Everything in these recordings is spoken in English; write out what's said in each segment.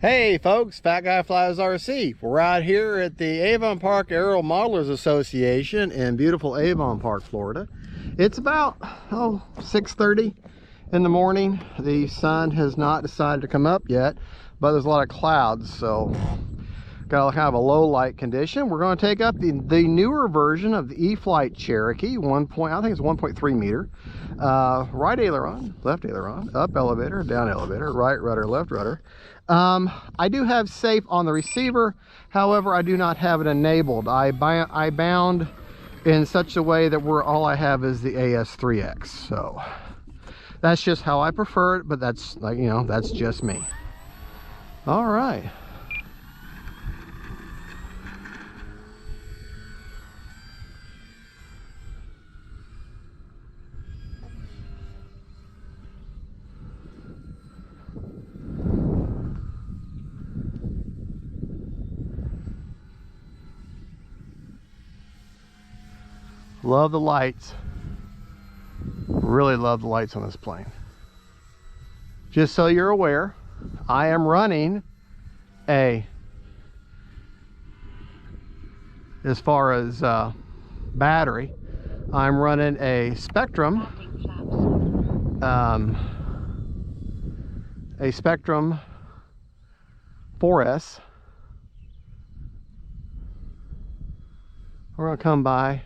Hey folks, Fat Guy Flies RC. We're out here at the Avon Park Aerial Modelers Association in beautiful Avon Park, Florida. It's about 6:30 in the morning. The sun has not decided to come up yet, but there's a lot of clouds, so got kind of a low light condition. We're going to take up the newer version of the EFlite Cherokee, I think it's 1.3 meter. Right aileron, left aileron, up elevator, down elevator, right rudder, left rudder. I do have safe on the receiver, however I do not have it enabled. I bound in such a way that all I have is the AS3X, so that's just how I prefer it, but that's that's just me. All right. Love the lights. Really love the lights on this plane. Just so you're aware, I am running as far as battery, I'm running a Spectrum, a Spectrum 4S. We're gonna come by.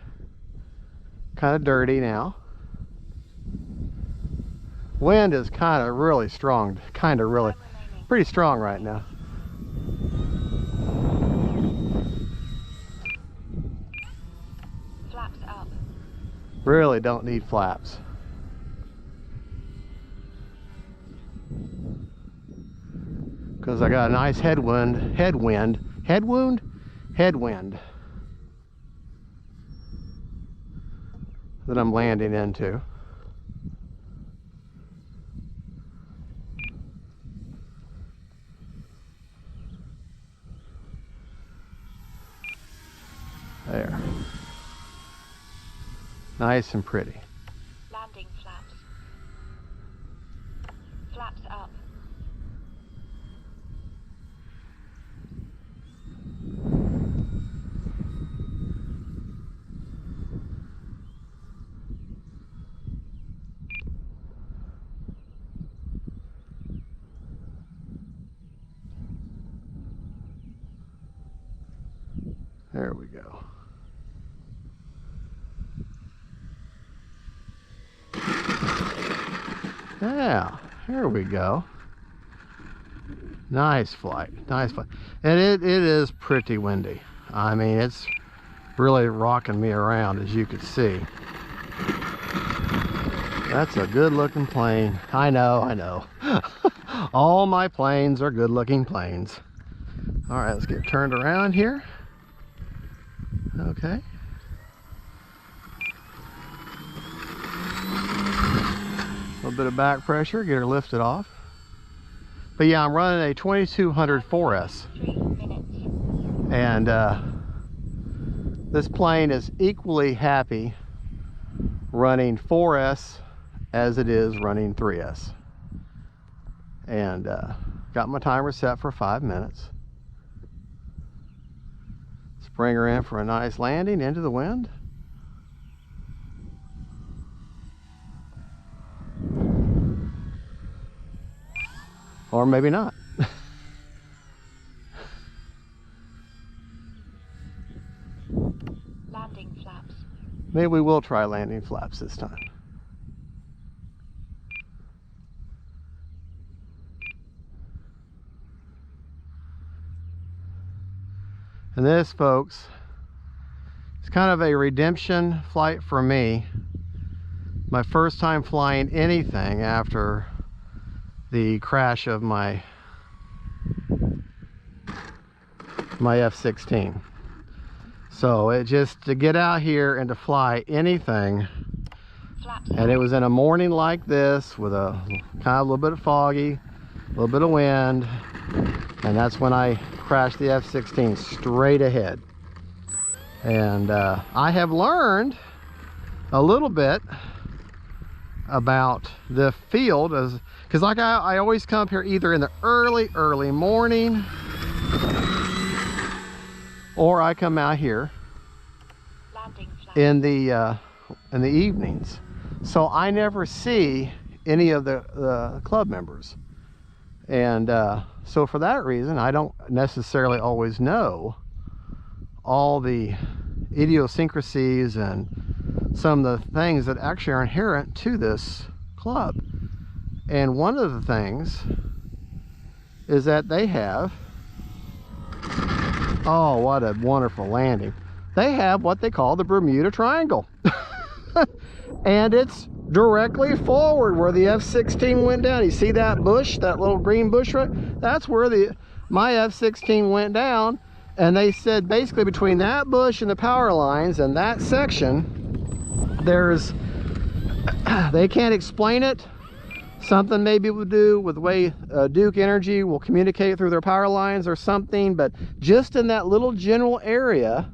Kind of dirty now. Wind is kind of really strong, pretty strong right now. Flaps up. Really don't need flaps. Because I got a nice headwind that I'm landing into. There. Nice and pretty. Landing flaps. Flaps up. There we go. Yeah, here we go. Nice flight, nice flight. And it is pretty windy. I mean, it's really rocking me around, as you can see. That's a good looking plane. I know. All my planes are good looking planes. All right, let's get turned around here. Okay. A little bit of back pressure, get her lifted off. But yeah, I'm running a 2200 4S. And this plane is equally happy running 4S as it is running 3S. And got my timer set for 5 minutes. Bring her in for a nice landing into the wind. Or maybe not. Landing flaps. Maybe we will try landing flaps this time. And this, folks, is kind of a redemption flight for me. My first time flying anything after the crash of my F-16. So it just to get out here and to fly anything, and it was in a morning like this with a little bit of foggy, a little bit of wind, and that's when I crashed the F-16 straight ahead. And I have learned a little bit about the field, as because like I always come up here either in the early morning, or I come out here in the evenings. So I never see any of the club members, and so for that reason I don't necessarily always know all the idiosyncrasies and some of the things that actually are inherent to this club. And one of the things is that they have, oh, what a wonderful landing, they have what they call the Bermuda Triangle. And it's directly forward where the F-16 went down. You see that bush, that little green bush, right? That's where my F-16 went down. And they said basically between that bush and the power lines and that section, there's, they can't explain it. Something maybe we'll do with the way Duke Energy will communicate through their power lines or something. But just in that little general area,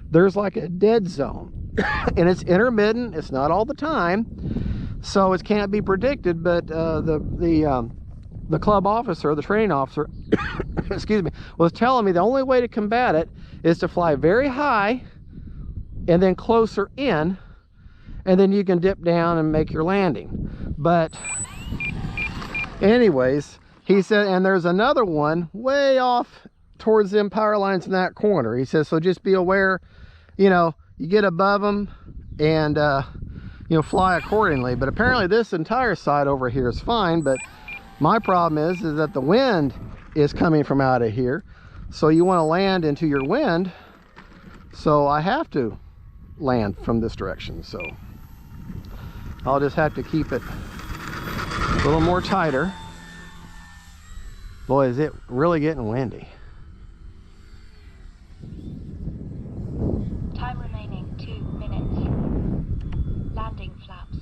there's like a dead zone. And it's intermittent, it's not all the time, so it can't be predicted. But the club officer, the training officer, excuse me, was telling me the only way to combat it is to fly very high and then closer in, and then you can dip down and make your landing. But anyways, he said, and there's another one way off towards them power lines in that corner. He says, so just be aware, you know, you get above them and you know, fly accordingly. But apparently this entire side over here is fine. But my problem is that the wind is coming from out of here, so you want to land into your wind, so I have to land from this direction. So I'll just have to keep it a little more tighter. Boy, is it really getting windy. Time remaining 2 minutes. Landing flaps.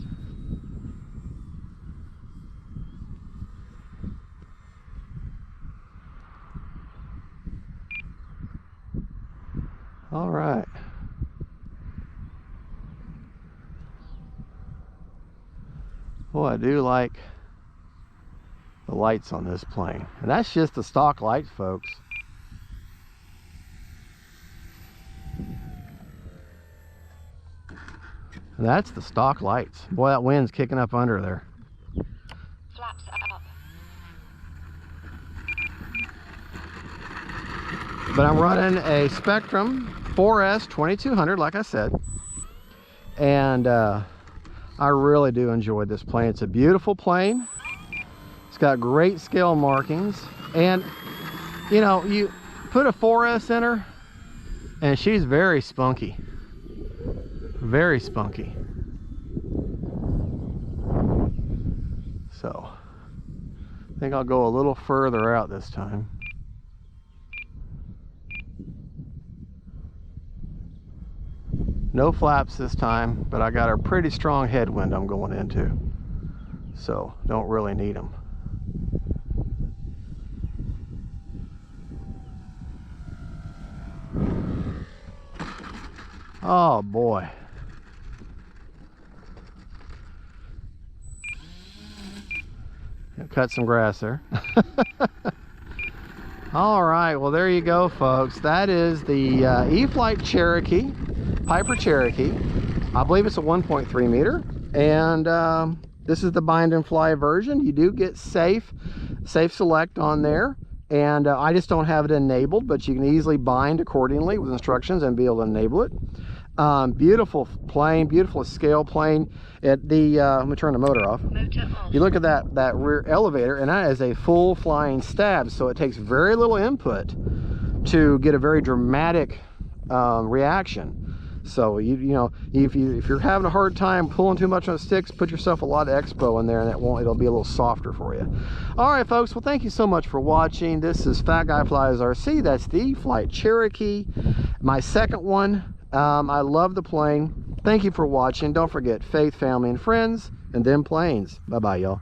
All right. Well, I do like the lights on this plane. And that's just the stock lights, folks. And that's the stock lights. Boy, that wind's kicking up under there. Flaps up. But I'm running a Spectrum 4S 2200, like I said. And I really do enjoy this plane. It's a beautiful plane. It's got great scale markings. And, you know, you put a 4S in her, and she's very spunky. Very spunky. So, I think I'll go a little further out this time. No flaps this time, but I got a pretty strong headwind I'm going into, so don't really need them. Oh boy. Cut some grass there. All right, well there you go, folks. That is the EFlite Cherokee, Piper Cherokee. I believe it's a 1.3 meter, and this is the bind and fly version. You do get safe select on there, and I just don't have it enabled, but you can easily bind accordingly with instructions and be able to enable it. Beautiful plane, beautiful scale plane. At the let me turn the motor off. You look at that rear elevator, and that is a full flying stab, so it takes very little input to get a very dramatic reaction. So you know, if you're having a hard time pulling too much on the sticks, put yourself a lot of expo in there, and it'll be a little softer for you. All right, folks, well thank you so much for watching. This is Fat Guy Flies RC. That's the EFlite Cherokee, my second one. I love the plane. Thank you for watching. Don't forget, faith, family, and friends, and them planes. Bye bye, y'all.